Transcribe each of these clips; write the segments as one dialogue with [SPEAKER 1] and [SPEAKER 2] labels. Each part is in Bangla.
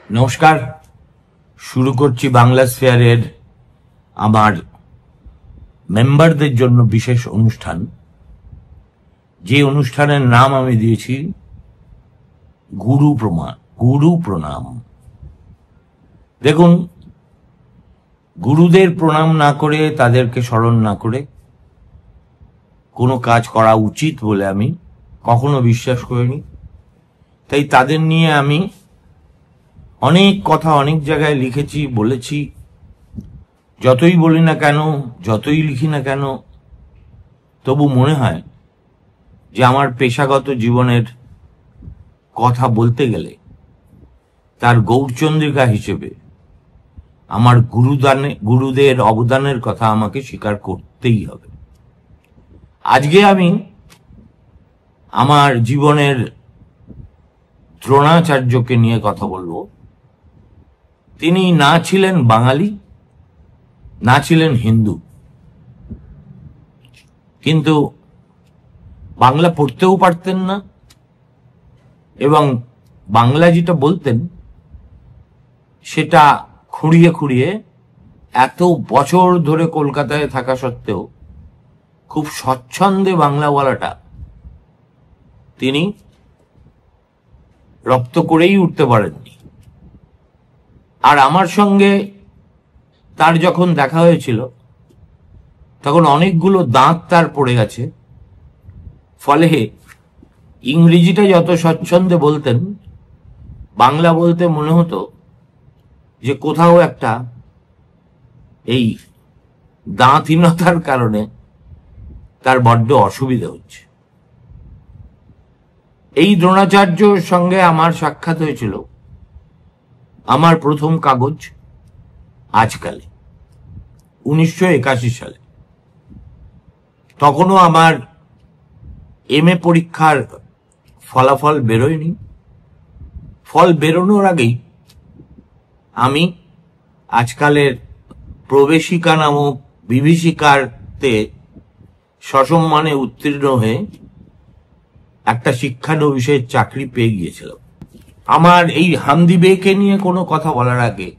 [SPEAKER 1] নমস্কার, শুরু করছি বাংলা স্ফেয়ারের আমার মেম্বারদের জন্য বিশেষ অনুষ্ঠান, যে অনুষ্ঠানের নাম আমি দিয়েছি গুরু প্রণাম। দেখুন, গুরুদের প্রণাম না করে, তাদেরকে স্মরণ না করে কোনো কাজ করা উচিত বলে আমি কখনো বিশ্বাস করিনি। তাই তাদের নিয়ে আমি অনেক কথা অনেক জায়গায় লিখেছি, বলেছি। যতই বলি না কেন, যতই লিখি না কেন, তবু মনে হয় যে আমার পেশাগত জীবনের কথা বলতে গেলে তার গৌরচন্দ্রিকা হিসেবে আমার গুরুদের অবদানের কথা আমাকে স্বীকার করতেই হবে। আজকে আমি আমার জীবনের দ্রোণাচার্যকে নিয়ে কথা বলবো। তিনি না ছিলেন বাঙালি, না ছিলেন হিন্দু, কিন্তু বাংলা পড়তেও পারতেন না, এবং বাংলা যেটা বলতেন সেটা খুঁড়িয়ে খুঁড়িয়ে এত বছর ধরে কলকাতায় থাকা সত্ত্বেও খুব স্বচ্ছন্দে বাংলা বলাটা তিনি রপ্ত করেই উঠতে পারেননি। আর আমার সঙ্গে তার যখন দেখা হয়েছিল তখন অনেকগুলো দাঁত তার পড়ে গেছে, ফলে ইংরেজিটা যত স্বচ্ছন্দে বলতেন, বাংলা বলতে মনে হতো যে কোথাও একটা এই দাঁতহীনতার কারণে তার বড্ড অসুবিধা হচ্ছে। এই দ্রোণাচার্যর সঙ্গে আমার সাক্ষাৎ হয়েছিল আমার প্রথম কাগজ আজকালে 1981 সালে। তখনও আমার MA পরীক্ষার ফলাফল বেরোয়নি। ফল বেরোনোর আগেই আমি আজকালের প্রবেশিকা নামক বিভীষিকাতে সসম্মানে উত্তীর্ণ হয়ে একটা শিক্ষানবিশের চাকরি পেয়ে গিয়েছিলাম। আমার এই হামদি বেকে নিয়ে কোনো কথা বলার আগে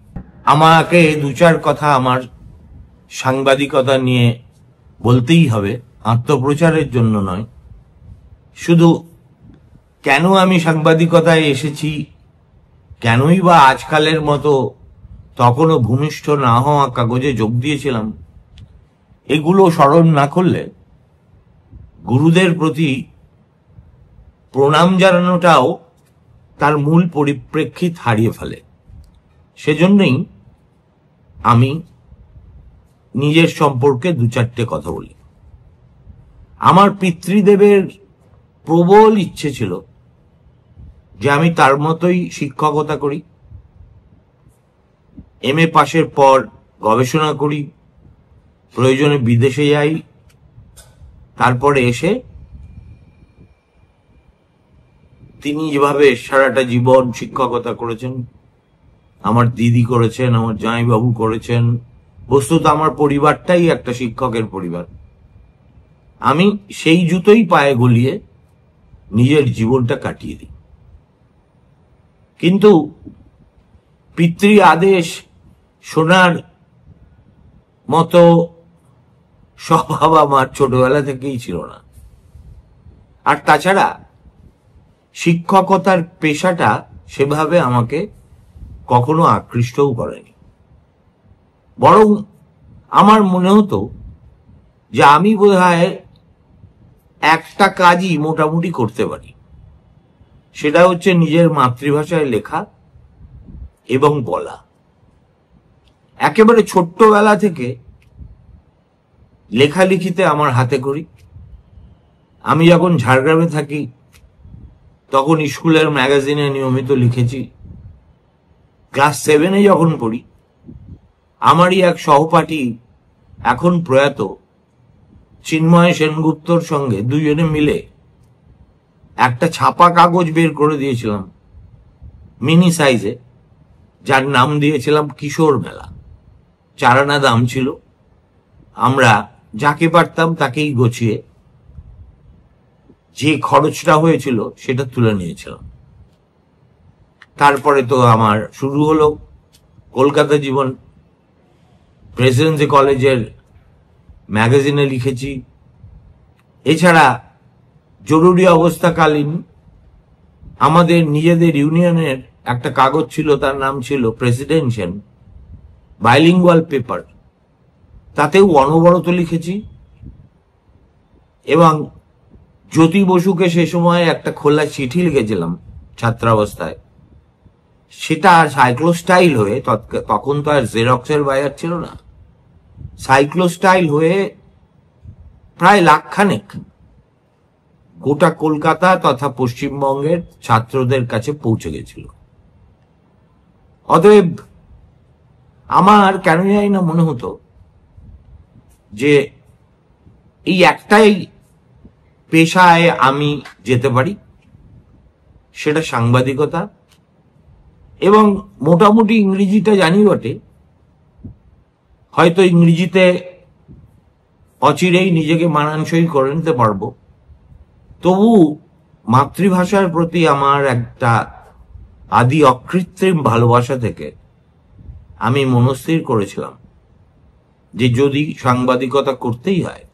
[SPEAKER 1] আমাকে দু চার কথা আমার সাংবাদিকতা নিয়ে বলতেই হবে, আত্মপ্রচারের জন্য নয়। শুধু কেন আমি সাংবাদিকতায় এসেছি, কেনই বা আজকালের মতো তখনও ভূমিষ্ঠ না হওয়া কাগজে যোগ দিয়েছিলাম, এগুলো স্মরণ না করলে গুরুদের প্রতি প্রণাম জানানোটাও তার মূল পরিপ্রেক্ষিত হারিয়ে ফেলে। সেজন্যই আমি নিজের সম্পর্কে দু চারটে কথা বলি। আমার পিতৃদেবের প্রবল ইচ্ছে ছিল যে আমি তার মতোই শিক্ষকতা করি, MA পাশের পর গবেষণা করি, প্রয়োজনে বিদেশে যাই, তারপরে এসে তিনি যেভাবে সারাটা জীবন শিক্ষকতা করেছেন, আমার দিদি করেছেন, আমার জামাইবাবু করেছেন, বস্তুত আমার পরিবারটাই একটা শিক্ষকের পরিবার, আমি সেই জুতোই পায়ে গলিয়ে নিজের জীবনটা কাটিয়ে দিই। কিন্তু পিতৃ আদেশ শোনার মতো স্বভাব আমার ছোটবেলা থেকেই ছিল না। আর তাছাড়া শিক্ষকতার পেশাটা সেভাবে আমাকে কখনো আকৃষ্টও করেনি। বরং আমার মনে হতো যে আমি বোধহয় একটা কাজই মোটামুটি করতে পারি, সেটা হচ্ছে নিজের মাতৃভাষায় লেখা এবং বলা। একেবারে ছোট্টবেলা থেকে লেখালেখিতে আমার হাতে খড়ি। আমি যখন ঝাড়গ্রামে থাকি তখন স্কুলের ম্যাগাজিনে নিয়মিত লিখেছি। ক্লাস 7-এ যখন পড়ি, আমারই এক সহপাঠী, এখন প্রয়াত চিন্ময় সেনগুপ্তর সঙ্গে দুজনে মিলে একটা ছাপা কাগজ বের করে দিয়েছিলাম, মিনি সাইজে, যার নাম দিয়েছিলাম কিশোর মেলা। 4 আনা দাম ছিল। আমরা যাকে পারতাম তাকেই গছিয়ে যে খরচটা হয়েছিল সেটা তুলে নিয়েছিলাম। তারপরে তো আমার শুরু হলো কলকাতা জীবন। প্রেসিডেন্সি কলেজের ম্যাগাজিনে লিখেছি। এছাড়া জরুরি অবস্থাকালীন আমাদের নিজেদের ইউনিয়নের একটা কাগজ ছিল, তার নাম ছিল প্রেসিডেন্সিয়াল বাইলিঙ্গুয়াল পেপার, তাতেও অনবরত লিখেছি। এবং জ্যোতি বসুকে সে সময় একটা খোলা চিঠি লিখেছিলাম ছাত্রাবস্থায়, সেটা সাইক্লোস্টাইল হয়ে, তখন তো আর জেরক্সের বাজার ছিল না, সাইক্লোস্টাইল হয়ে প্রায় লাখখানেক গোটা কলকাতা তথা পশ্চিমবঙ্গের ছাত্রদের কাছে পৌঁছে গেছিল। অতএব আমার কেন জানি না মনে হতো যে এই একটাই পেশায় আমি যেতে পারি, সেটা সাংবাদিকতা। এবং মোটামুটি ইংরেজিটা জানি বটে, হয়তো ইংরেজিতে অচিরেই নিজেকে মানানসই করে নিতে পারবো, তবু মাতৃভাষার প্রতি আমার একটা আদি অকৃত্রিম ভালোবাসা থেকে আমি মনস্থির করেছিলাম যে যদি সাংবাদিকতা করতেই হয়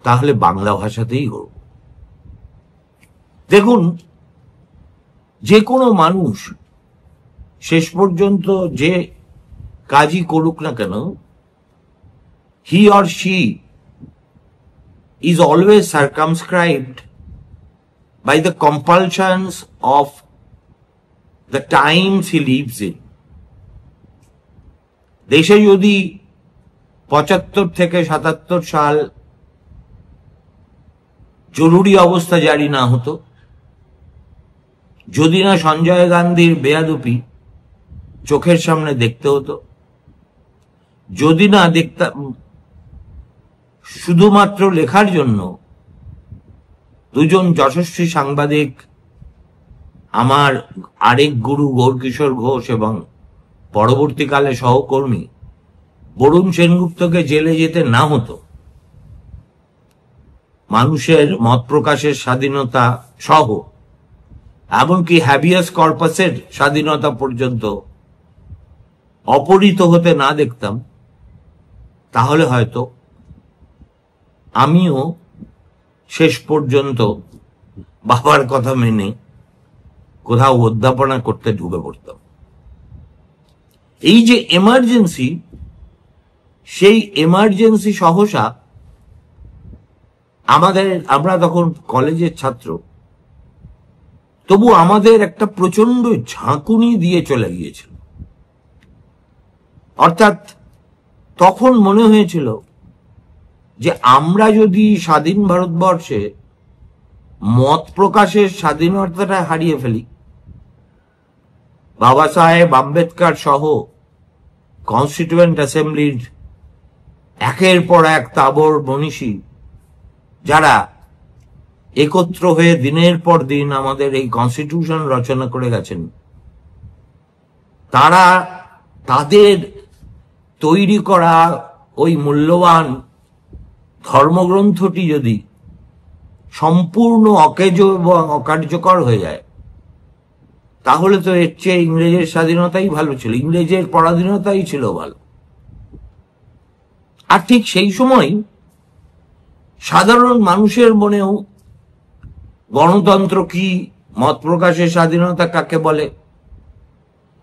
[SPEAKER 1] তাহলে বাংলা ভাষাতেই করব। দেখুন, যে কোনো মানুষ শেষ পর্যন্ত যে কাজই করুক না কেন, he or she is always circumscribed by the compulsions of the times he lives in. দেশে যদি 75 থেকে 77 সাল জরুরি অবস্থা জারি না হতো, যদি না সঞ্জয় গান্ধীর বেয়াদুপি চোখের সামনে দেখতে হতো, যদি না দেখতাম শুধুমাত্র লেখার জন্য দুজন যশস্বী সাংবাদিক, আমার আরেক গুরু গৌরকিশোর ঘোষ এবং পরবর্তীকালে সহকর্মী বরুণ সেনগুপ্তকে জেলে যেতে না হতো, মানুষের মত প্রকাশের স্বাধীনতা সহ এমনকি হ্যাবিয়াস কর্পাসের স্বাধীনতা পর্যন্ত অপহৃত হতে না দেখতাম, তাহলে হয়তো আমিও শেষ পর্যন্ত বাবার কথা মেনে কোথাও অধ্যাপনা করতে ঢুকে পড়তাম। এই যে এমার্জেন্সি, সেই এমার্জেন্সি সহসা আমরা তখন কলেজের ছাত্র, তবু আমাদের একটা প্রচন্ড ঝাঁকুনি দিয়ে চলে গিয়েছিল। অর্থাৎ তখন মনে হয়েছিল যে আমরা যদি স্বাধীন ভারতবর্ষে মত প্রকাশের স্বাধীনতাটা হারিয়ে ফেলি, বাবা সাহেব আম্বেদকর সহ কনস্টিটিউয়েন্ট অ্যাসেম্বলির একের পর এক তাবর মনীষী যারা একত্র হয়ে দিনের পর দিন আমাদের এই কনস্টিটিউশন রচনা করে গেছেন, তারা তাদের তৈরি করা ওই মূল্যবান ধর্মগ্রন্থটি যদি সম্পূর্ণ অকেজ এবং অকার্যকর হয়ে যায়, তাহলে তো এর চেয়ে ইংরেজের স্বাধীনতাই ভালো ছিল, ইংরেজের পরাধীনতাই ছিল ভালো। আর ঠিক সেই সময় সাধারণ মানুষের মনেও গণতন্ত্র কি, মত প্রকাশের স্বাধীনতা কাকে বলে,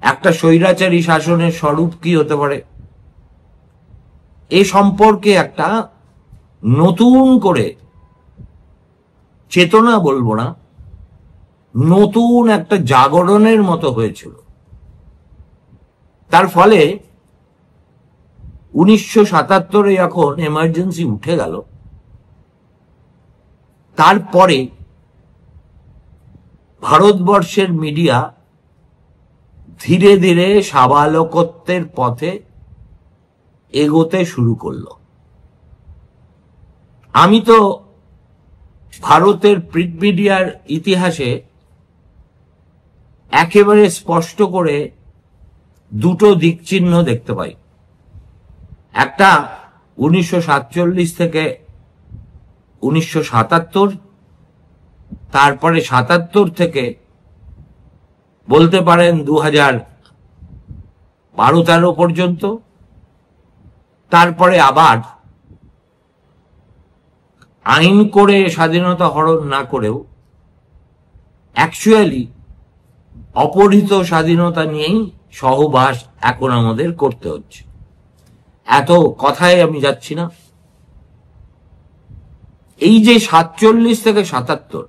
[SPEAKER 1] একটা স্বৈরাচারী শাসনের স্বরূপ কি হতে পারে, এ সম্পর্কে একটা নতুন করে চেতনা বলবো না, নতুন একটা জাগরণের মতো হয়েছিল। তার ফলে 1977 যখন এমার্জেন্সি উঠে গেল, তারপরে ভারতবর্ষের মিডিয়া ধীরে ধীরে সাবালকত্বের পথে এগোতে শুরু করলো। আমি তো ভারতের প্রিন্ট মিডিয়ার ইতিহাসে একেবারে স্পষ্ট করে দুটো দিক চিহ্ন দেখতে পাই। একটা 1947 থেকে 1977, তারপরে 77 থেকে বলতে পারেন 2012-13 পর্যন্ত, তারপরে আবার আইন করে স্বাধীনতা হরণ না করেও অ্যাকচুয়ালি অপহৃত স্বাধীনতা নিয়েই সহবাস এখন আমাদের করতে হচ্ছে। এত কথায় আমি যাচ্ছি না। এই যে 47 থেকে 77,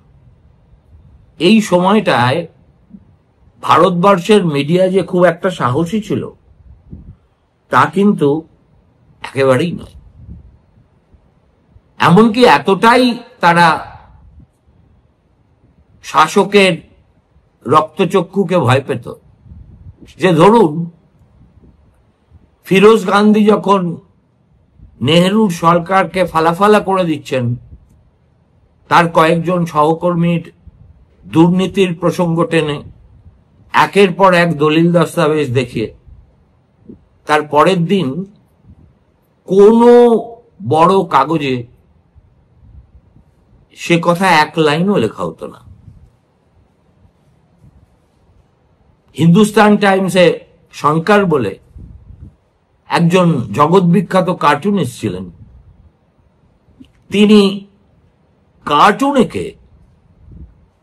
[SPEAKER 1] এই সময়টায় ভারতবর্ষের মিডিয়া যে খুব একটা সাহসী ছিল তা কিন্তু একেবারেই নয়। এমনকি এতটাই তারা শাসকের রক্তচক্ষুকে ভয় পেত যে ধরুন ফিরোজ গান্ধী যখন নেহরুর সরকারকে ফালাফালা করে দিচ্ছেন, তার কয়েকজন সহকর্মীর দুর্নীতির প্রসঙ্গ টেনে একের পর এক দলিল দস্তাবেজ দেখিয়ে, তার পরের দিন কোনো বড় কাগজে সে কথা এক লাইনও লেখা হতো না। হিন্দুস্তান টাইমসে শঙ্কর বলে একজন জগৎ বিখ্যাত কার্টুনিস্ট ছিলেন, তিনি কার্টুনেকে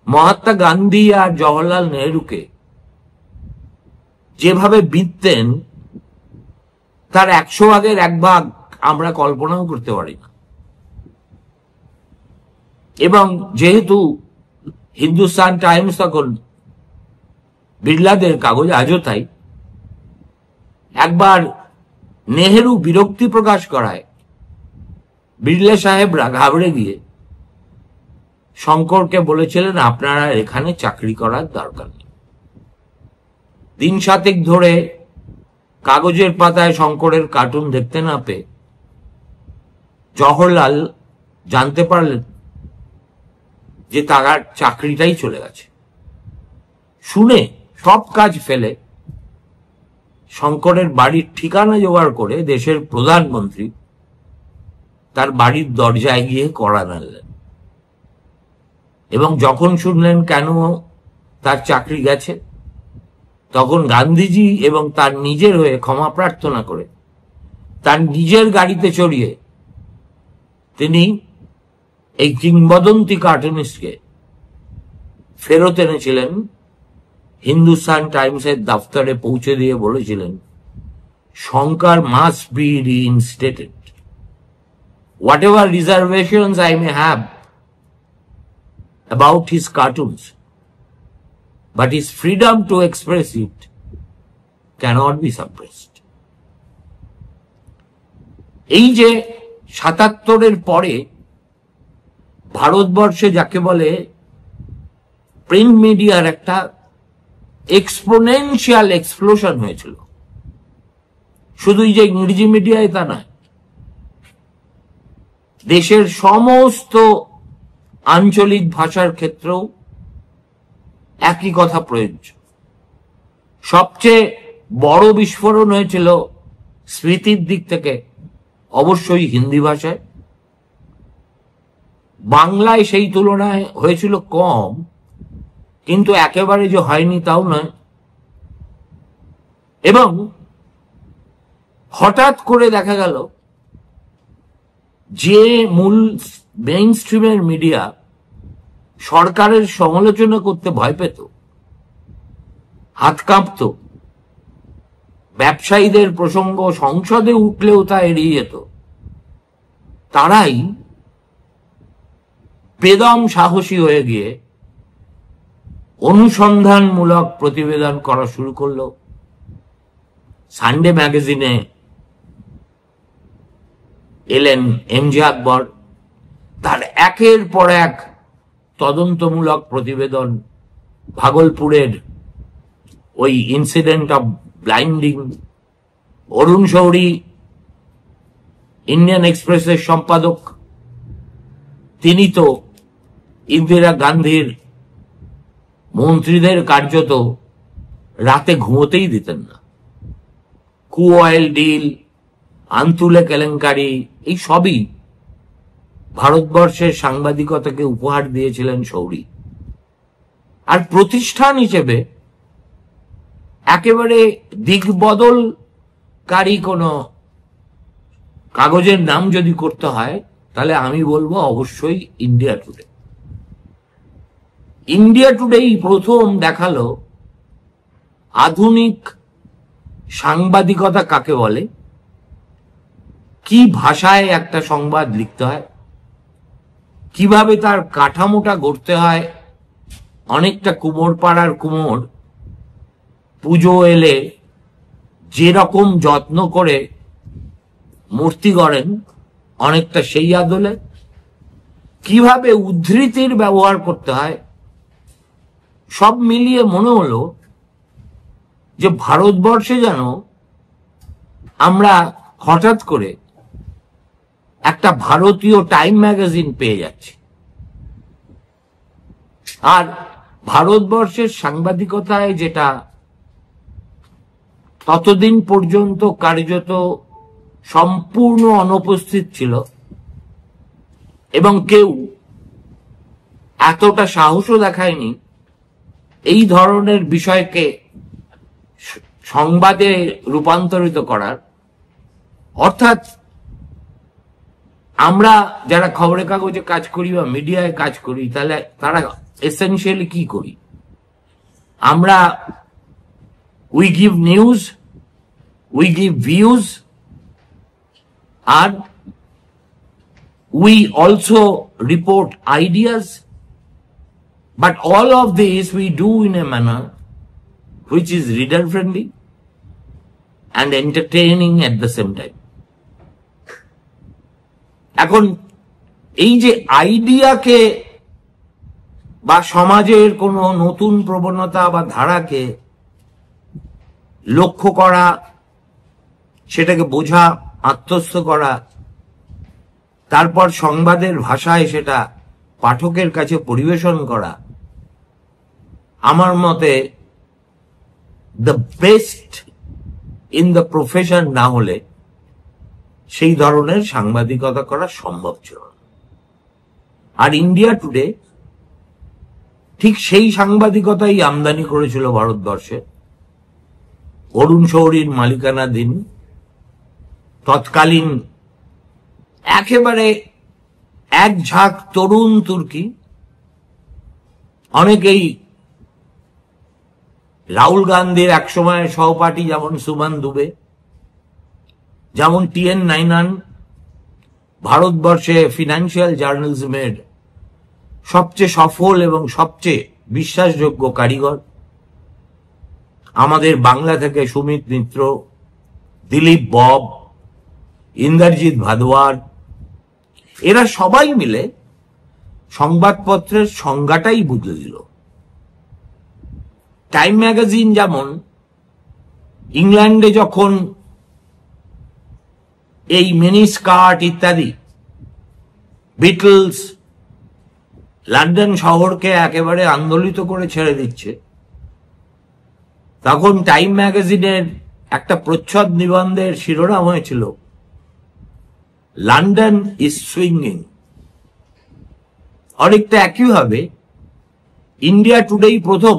[SPEAKER 1] মহাত্মা গান্ধী আর জওহরলাল নেহরুকে যেভাবে বিঁধতেন তার 100 ভাগের 1 ভাগ আমরা কল্পনাও করতে পারি না। এবং যেহেতু হিন্দুস্তান টাইমস তখন বিড়লাদের কাগজ, আজও তাই, একবার নেহেরু বিরক্তি প্রকাশ করায় বিড়লা সাহেবরা ঘাবড়ে গিয়ে শঙ্করকে বলেছিলেন আপনারা এখানে চাকরি করার দরকার নেই। 3 শতক ধরে কাগজের পাতায় শঙ্করের কার্টুন দেখতে না পেয়ে জওহরলাল জানতে পারলেন যে তার চাকরিটাই চলে গেছে। শুনে সব কাজ ফেলে শঙ্করের বাড়ির ঠিকানা জোগাড় করে দেশের প্রধানমন্ত্রী তার বাড়ির দরজায় গিয়ে কড়া নাড়লেন, এবং যখন শুনলেন কেন তার চাকরি গেছে, তখন গান্ধীজি এবং তার নিজের হয়ে ক্ষমা প্রার্থনা করে তার নিজের গাড়িতে চড়িয়ে তিনি এই কিংবদন্তি কার্টুনিস্টকে ফেরত এনেছিলেন। হিন্দুস্তান টাইমসের দফতরে পৌঁছে দিয়ে বলেছিলেন Shankar must be reinstated, whatever reservations I may have about his cartoons, but his freedom to express it cannot be suppressed. এই যে 77-এর পরে ভারতবর্ষে যাকে বলে প্রিন্ট মিডিয়ার একটা এক্সপোনেনশিয়াল এক্সপ্লোশন হয়েছিল, শুধু যে ইংরেজি মিডিয়ায় তা নয়, দেশের সমস্ত আঞ্চলিক ভাষার ক্ষেত্রেও একই কথা প্রযোজ্য। সবচেয়ে বড় বিস্ফোরণ হয়েছিল স্মৃতির দিক থেকে অবশ্যই হিন্দি ভাষায়। বাংলায় সেই তুলনায় হয়েছিল কম, কিন্তু একেবারে যে হয়নি তাও নয়। এবং হঠাৎ করে দেখা গেল যে মূল মেইন স্ট্রিমের মিডিয়া সরকারের সমালোচনা করতে ভয় পেত, হাত কাঁপত, ব্যবসায়ীদের প্রসঙ্গ সংসদে উঠলেও তা এড়িয়ে যেত, তারাই বেদম সাহসী হয়ে গিয়ে অনুসন্ধানমূলক প্রতিবেদন করা শুরু করলো। সানডে ম্যাগাজিনে এলেন এমজে আকবর, তার একের পর এক তদন্তমূলক প্রতিবেদন, ভাগলপুরের ওই incident of blinding. Arun Shourie Indian এক্সপ্রেসের সম্পাদক, তিনি তো ইন্দিরা গান্ধীর মন্ত্রীদের কার্যত রাতে ঘুমোতেই দিতেন না। অয়েল ডিল, আন্তুলে কেলেঙ্কারি, এই সবই ভারতবর্ষের সাংবাদিকতাকে উপহার দিয়েছিলেন শৌরী। আর প্রতিষ্ঠান হিসেবে একেবারে দিকবদলকারী কোনো কাগজের নাম যদি করতে হয়, তাহলে আমি বলবো অবশ্যই ইন্ডিয়া টুডে। ইন্ডিয়া টুডেই প্রথম দেখালো আধুনিক সাংবাদিকতা কাকে বলে, কি ভাষায় একটা সংবাদ লিখতে হয়, কিভাবে তার কাঠামোটা গড়তে হয়। অনেকটা কুমোর পাড়ার কুমোর পুজো এলে যেরকম যত্ন করে মূর্তি গড়েন, অনেকটা সেই আদলে কিভাবে উদ্ধৃতির ব্যবহার করতে হয়, সব মিলিয়ে মনে হলো যে ভারতবর্ষে যেন আমরা হঠাৎ করে একটা ভারতীয় টাইম ম্যাগাজিন পেয়ে যাচ্ছি। আর ভারতবর্ষের সাংবাদিকতায় যেটা ততদিন পর্যন্ত কার্যত সম্পূর্ণ অনুপস্থিত ছিল, এবং কেউ এতটা সাহসও দেখায়নি এই ধরনের বিষয়কে সংবাদে রূপান্তরিত করার। অর্থাৎ আমরা যারা খবরের কাগজে কাজ করি বা মিডিয়ায় কাজ করি, তাহলে তারা এসেনশিয়ালি কি করি? আমরা we give news, we give views, আর we also report ideas, but all of this we do in a manner which is reader friendly and entertaining at the same time. এখন এই যে আইডিয়াকে বা সমাজের কোনো নতুন প্রবণতা বা ধারাকে লক্ষ্য করা, সেটাকে বোঝা, আত্মস্থ করা, তারপর সংবাদের ভাষায় সেটা পাঠকের কাছে পরিবেশন করা, আমার মতে the best in the profession না হলে সেই ধরনের সাংবাদিকতা করা সম্ভব ছিল না। আর ইন্ডিয়া টুডে ঠিক সেই সাংবাদিকতাই আমদানি করেছিল ভারতবর্ষে। অরুণ শৌরীর মালিকানাধীন তৎকালীন একেবারে এক ঝাঁক তরুণ তুর্কি, অনেকেই রাহুল গান্ধীর একসময়ের সহপাঠী, যেমন সুমন দুবে, যেমন টিএন নাইনান, ভারতবর্ষে ফিনান্সিয়াল জার্নালিজমের সবচেয়ে সফল এবং সবচেয়ে বিশ্বাসযোগ্য কারিগর। আমাদের বাংলা থেকে সুমিত মিত্র, দিলীপ বব, ইন্দ্রজিৎ ভাদওয়ার, এরা সবাই মিলে সংবাদপত্রের সংজ্ঞাটাই বদলে দিল। টাইম ম্যাগাজিন যেমন ইংল্যান্ডে যখন এই মিনি স্কার্ট ইত্যাদি, বিটলস লন্ডন শহরকে একেবারে আন্দোলিত করে ছেড়ে দিচ্ছে, তখন টাইম ম্যাগাজিনের একটা প্রচ্ছদ নিবন্ধের শিরোনাম হয়েছিল লন্ডন ইজ সুইঙ্গিং। অনেকটা একইভাবে ইন্ডিয়া টুডেই প্রথম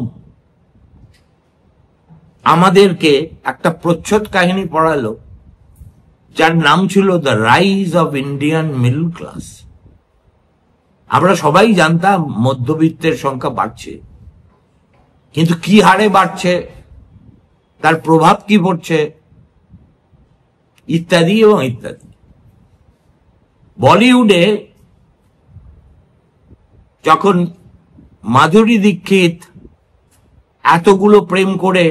[SPEAKER 1] আমাদেরকে একটা প্রচ্ছদ কাহিনী পড়ালো, যার নাম ছিল the rise of Indian middle class. আমরা সবাই জানতাম মধ্যবিত্তের সংখ্যা বাড়ছে, কিন্তু কি হারে বাড়ছে, তার প্রভাব কি পড়ছে, ইত্যাদি এবং ইত্যাদি। বলিউডে যখন মাধুরী দীক্ষিত এতগুলো প্রেম করে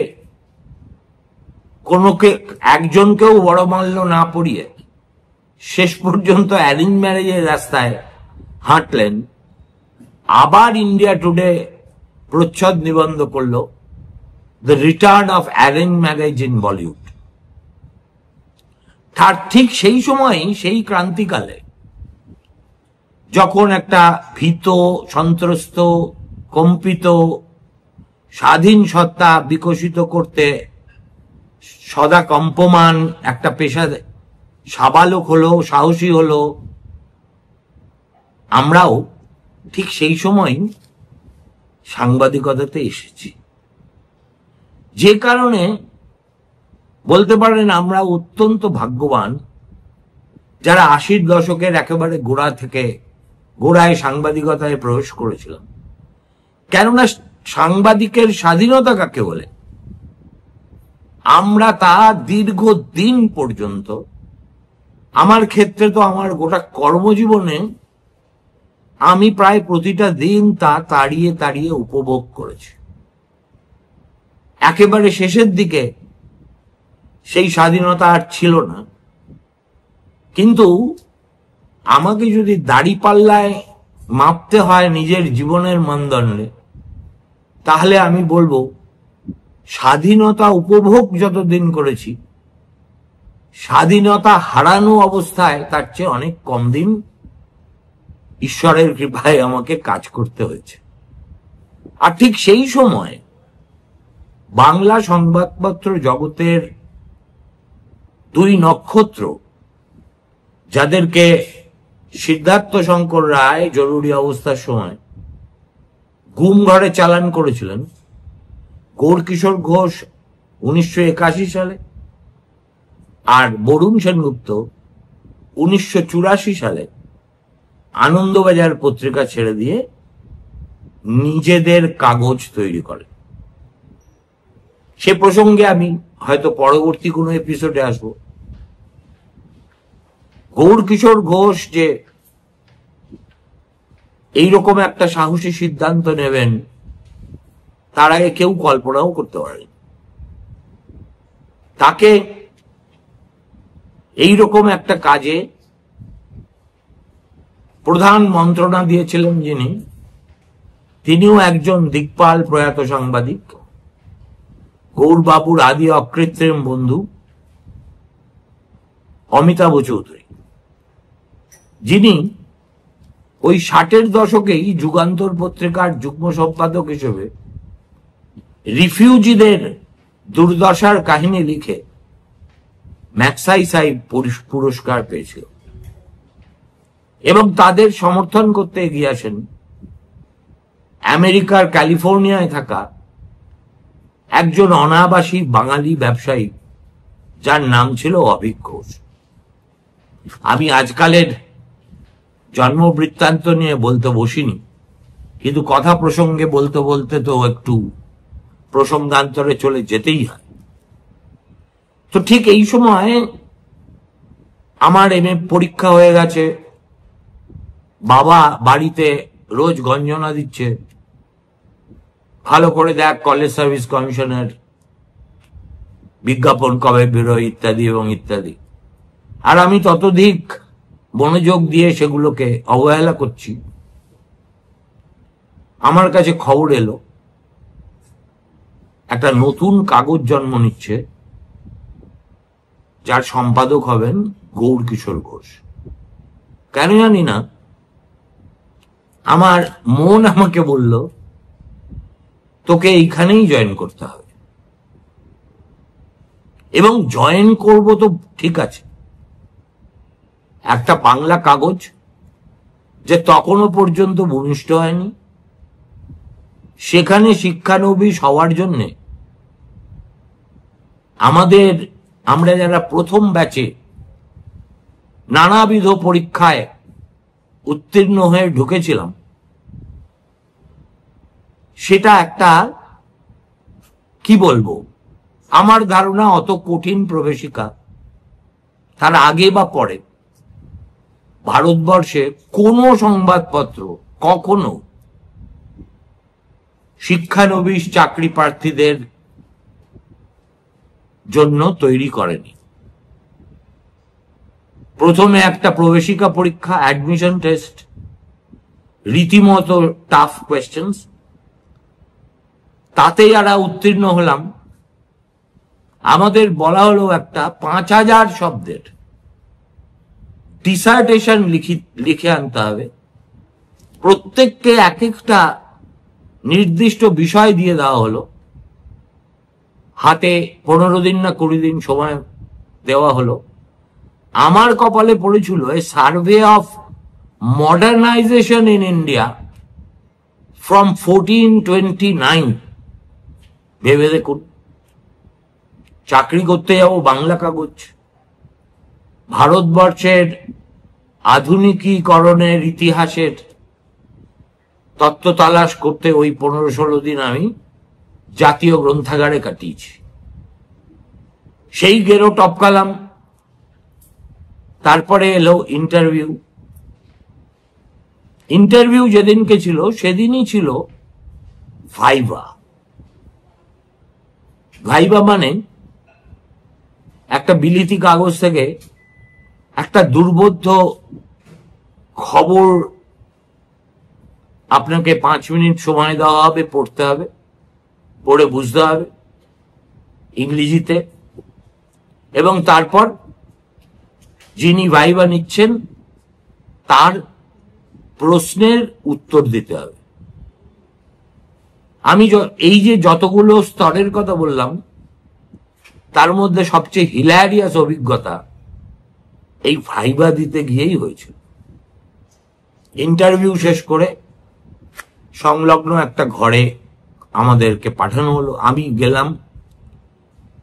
[SPEAKER 1] একজনকেও বড়মাল্য না পড়িয়ে শেষ পর্যন্ত অ্যারেঞ্জ ম্যারেজের রাস্তায় হাঁটলেন, আবার ইন্ডিয়া টুডে প্রচ্ছদ নিবন্ধ করল the return of arrange marriage in Bollywood. তার ঠিক সেই সময়ই, সেই ক্রান্তিকালে, যখন একটা ভীত, সন্ত্রস্ত, কম্পিত স্বাধীন সত্তা বিকশিত করতে সদা কম্পমান একটা পেশা সাবালক হলো, সাহসী হলো। আমরাও ঠিক সেই সময় সাংবাদিকতাতে এসেছি, যে কারণে বলতে পারেন আমরা অত্যন্ত ভাগ্যবান যারা 80-র দশকের একেবারে গোড়ায় সাংবাদিকতায় প্রবেশ করেছিলাম। কেননা সাংবাদিকের স্বাধীনতা কাকে বলে আমরা তা দীর্ঘদিন পর্যন্ত, আমার ক্ষেত্রে তো আমার গোটা কর্মজীবনে আমি প্রায় প্রতিটা দিন তা তাড়িয়ে তাড়িয়ে উপভোগ করেছি। একেবারে শেষের দিকে সেই স্বাধীনতা আর ছিল না, কিন্তু আমাকে যদি দাড়িপাল্লায় মাপতে হয় নিজের জীবনের মানদণ্ডে, তাহলে আমি বলবো স্বাধীনতা উপভোগ যতদিন করেছি, স্বাধীনতা হারানো অবস্থায় তার চেয়ে অনেক কম দিন ঈশ্বরের কৃপায় আমাকে কাজ করতে হয়েছে। আর ঠিক সেই সময় বাংলা সংবাদপত্র জগতের দুই নক্ষত্র, যাদেরকে সিদ্ধার্থ শঙ্কর রায় জরুরি অবস্থার সময় গুম ঘরে চালান করেছিলেন, গৌরকিশোর ঘোষ 1981 সালে আর বরুণ সেনগুপ্ত 1984 সালে আনন্দবাজার পত্রিকা ছেড়ে দিয়ে নিজেদের কাগজ তৈরি করে। সে প্রসঙ্গে আমি হয়তো পরবর্তী কোনো এপিসোডে আসবো। গৌরকিশোর ঘোষ যে এইরকম একটা সাহসী সিদ্ধান্ত নেবেন তার আগে কেউ কল্পনাও করতে পারেনি। তাকে এইরকম একটা কাজে প্রধান মন্ত্রণা দিয়েছিলেন যিনি, তিনিও একজন দিকপাল প্রয়াত সাংবাদিক, গৌরবাবুর আদি অকৃত্রিম বন্ধু অমিতাভ চৌধুরী, যিনি ওই 60-এর দশকেই যুগান্তর পত্রিকার যুগ্ম সম্পাদক হিসেবে রিফিউজিদের দুর্দশার কাহিনী লিখে ম্যাগসাইসাই পুরস্কার পেয়েছিল এবং তাদের সমর্থন করতে এগিয়ে আসেন আমেরিকার ক্যালিফোর্নিয়ায় থাকা একজন অনাবাসী বাঙালি ব্যবসায়ী যার নাম ছিল অভিক ঘোষ। আমি আজকালের জন্ম বৃত্তান্ত নিয়ে বলতে বসিনি, কিন্তু কথা প্রসঙ্গে বলতে বলতে তো একটু প্রসঙ্গান্তরে চলে যেতেই হয়। তো ঠিক এই সময় আমার এমএ পরীক্ষা হয়ে গেছে, বাবা বাড়িতে রোজ গঞ্জনা দিচ্ছে, ভালো করে দেখ কলেজ সার্ভিস কমিশনের বিজ্ঞাপন কবে বেরোয় ইত্যাদি এবং ইত্যাদি। আর আমি ততোধিক মনোযোগ দিয়ে সেগুলোকে অবহেলা করছি। আমার কাছে খবর এলো একটা নতুন কাগজ জন্ম নিচ্ছে, যার সম্পাদক হবেন গৌরকিশোর ঘোষ। কেন জানি না, আমার মন আমাকে বলল তোকে এইখানেই জয়েন করতে হবে। এবং জয়েন করব তো ঠিক আছে, একটা বাংলা কাগজ যে তখনও পর্যন্ত ভূমিষ্ঠ হয়নি, সেখানে শিক্ষানবিশ হওয়ার জন্য আমরা যারা প্রথম ব্যাচে নানাবিধ পরীক্ষায় উত্তীর্ণ হয়ে ঢুকেছিলাম, সেটা একটা কি বলবো, আমার ধারণা অত কঠিন প্রবেশিকা তার আগে বা পরে ভারতবর্ষে কোনো সংবাদপত্র কখনো শিক্ষানবিশ চাকরি প্রার্থীদের জন্য তৈরি করেনি। প্রথমে একটা প্রবেশিকা পরীক্ষা, অ্যাডমিশন টেস্ট, রীতিমতো টাফ কোয়েশ্চেন্স, তাতে যারা উত্তীর্ণ হলাম আমাদের বলা হলো একটা 5000 শব্দের ডিসার্টেশন লিখে আনতে হবে। প্রত্যেককে এক একটা নির্দিষ্ট বিষয় দিয়ে দেওয়া হলো, হাতে 15 দিন না 20 দিন সময় দেওয়া হলো। আমার কপালে পড়েছিল a survey of modernisation in India from 1429। ভেবে দেখুন, চাকরি করতে যাব বাংলা কাগজ, ভারতবর্ষের আধুনিকীকরণের ইতিহাসের তত্ত্ব তালাশ করতে ওই 15-16 দিন আমি জাতীয় গ্রন্থাগারে কাটিয়েছি। সেই গেরো টপকালাম। তারপরে এলো ইন্টারভিউ। ইন্টারভিউ যেদিনকে ছিল সেদিনই ছিল ভাইভা। ভাইভা মানে একটা বিলিতি কাগজ থেকে একটা দুর্বোধ্য খবর আপনাকে 5 মিনিট সময় দেওয়া হবে, পড়তে হবে, পড়ে বুঝতে হবে ইংরেজিতে, এবং তারপর যিনি ভাইভা নিচ্ছেন তার প্রশ্নের উত্তর দিতে হবে। আমি এই যে যতগুলো স্তরের কথা বললাম তার মধ্যে সবচেয়ে হিলারিয়াস অভিজ্ঞতা এই ভাইভা দিতে গিয়েই হয়েছিল। ইন্টারভিউ শেষ করে সংলগ্ন একটা ঘরে আমাদেরকে পাঠানো হলো। আমি গেলাম,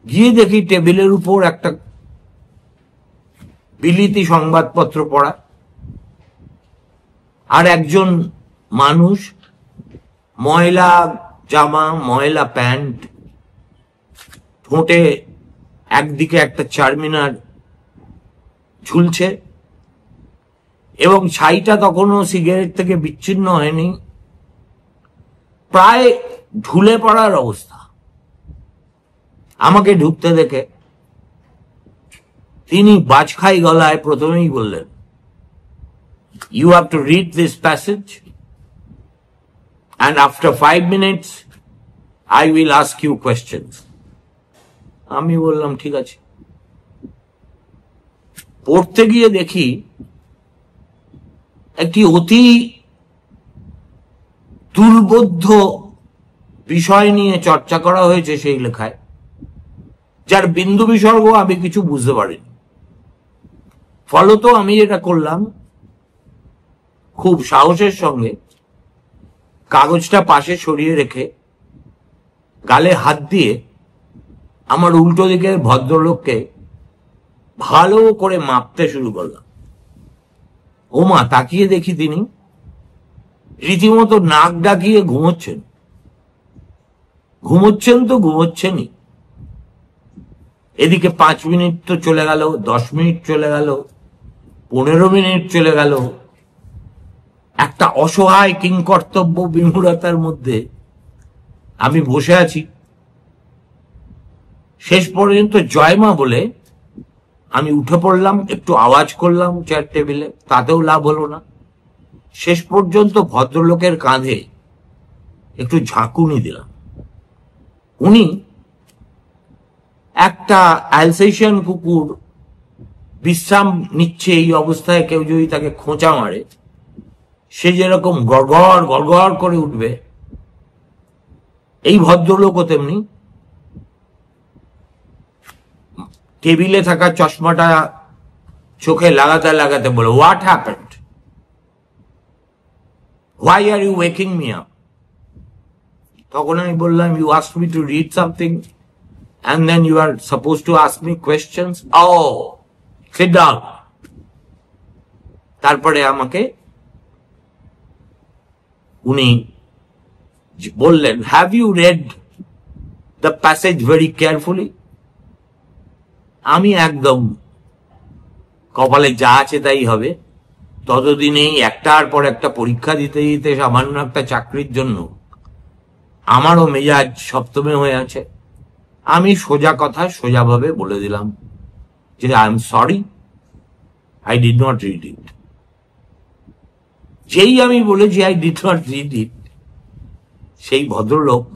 [SPEAKER 1] গিয়ে দেখি টেবিলের উপর একটা বিলিতি সংবাদপত্র পড়া, আর একজন মানুষ ময়লা জামা, ময়লা প্যান্ট, ঠোঁটে একদিকে একটা চারমিনার ঝুলছে এবং ছাইটা তখনও সিগারেট থেকে বিচ্ছিন্ন হয়নি, প্রায় ঢুলে পড়ার অবস্থা। আমাকে ঢুকতে দেখে তিনি বাজখাই গলায় প্রথমেই বললেন, "You have to read this passage and after 5 minutes I will ask you questions." আমি বললাম ঠিক আছে। পড়তে গিয়ে দেখি একটি অতি দুর্বোধ্য বিষয় নিয়ে চর্চা করা হয়েছে সেই লেখায়, যার বিন্দু বিসর্গ আমি কিছু বুঝতে পারিনি। ফলত আমি যেটা করলাম, খুব সাহসের সঙ্গে কাগজটা পাশে সরিয়ে রেখে গালে হাত দিয়ে আমার উল্টো দিকের ভদ্রলোককে ভালো করে মাপতে শুরু করলাম। ওমা, তাকিয়ে দেখি তিনি রীতিমতো নাক ডাকিয়ে ঘুমোচ্ছেন। ঘুমোচ্ছেন তো ঘুমোচ্ছেনই। এদিকে 5 মিনিট তো চলে গেল, 10 মিনিট চলে গেল, 15 মিনিট চলে গেল। একটা অসহায় কিংকর্তব্য বিমূঢ়তার মধ্যে আমি বসে আছি। শেষ পর্যন্ত জয়মা বলে আমি উঠে পড়লাম, একটু আওয়াজ করলাম চেয়ার টেবিলে, তাতেও লাভ হলো না। শেষ পর্যন্ত ভদ্রলোকের কাঁধে একটু ঝাঁকুনি দিলাম। উনি একটা অ্যালসেশিয়ান কুকুর বিশ্রাম নিচ্ছে এই অবস্থায় কেউ যদি তাকে খোঁচা মারে, সে যেরকম গড়গড় গড়গড় করে উঠবে, এই ভদ্রলোকও তেমনি টেবিলে থাকা চশমাটা চোখে লাগাতে লাগাতে বলে, "what happened? Why are you waking me up?" তখন আমি বললাম, "you asked me to read something and then you are supposed to ask me questions. Oh, sit down." তারপরে আমাকে উনি বললেন, "Have you read the passage very carefully?" আমি একদম কপালে যা আছে তাই হবে, ততদিনেই একটার পর একটা পরীক্ষা দিতে দিতে সামান্য একটা চাকরির জন্য আমারও মেজাজ সপ্তমে হয়ে আছে। আমি সোজা কথা সোজাভাবে বলে দিলাম যে, "I am sorry, I did not read it." যেই আমি বলেছি I did not read it, সেই ভদ্রলোক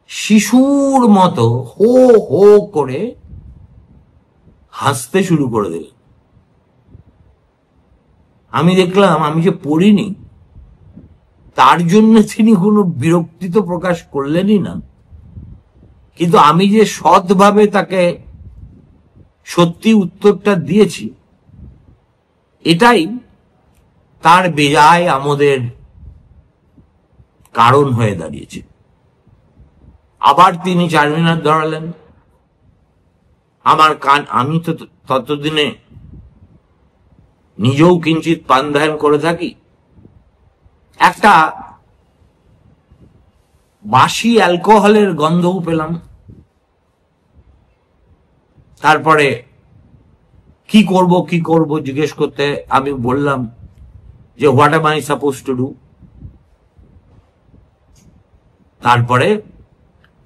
[SPEAKER 1] শিশুর মতো হো হো করে হাসতে শুরু করে দিলেন। আমি দেখলাম আমি যে পড়িনি তার জন্য তিনি কোনো বিরক্তি তো প্রকাশ করলেনই না, কিন্তু আমি যে সৎভাবে তাকে সত্যি উত্তরটা দিয়েছি, এটাই তার বেজায় আমাদের কারণ হয়ে দাঁড়িয়েছে। আবার তিনি চারমিনার ধরালেন। আমার কান, আমি তো ততদিনে নিজেও কিঞ্চিত পান ধ্যান করে থাকি, একটা বাসি অ্যালকোহলের গন্ধও পেলাম। তারপরে কি করব জিজ্ঞেস করতে আমি বললাম যে what M I suppose to do. তারপরে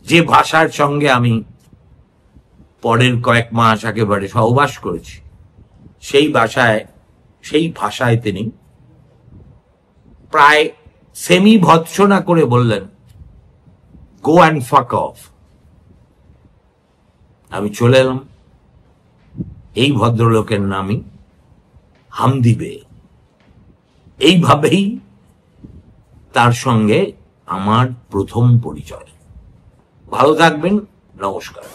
[SPEAKER 1] যে ভাষার সঙ্গে আমি পরের কয়েক মাস একেবারে সহবাস করেছি, সেই ভাষায় তিনি প্রায় সেমি ভৎসনা করে বললেন, গো অ্যান্ড ফাক অফ। আমি চলে এলাম। এই ভদ্রলোকের নামই হামদি বে। এইভাবেই তার সঙ্গে আমার প্রথম পরিচয়। ভালো থাকবেন, নমস্কার।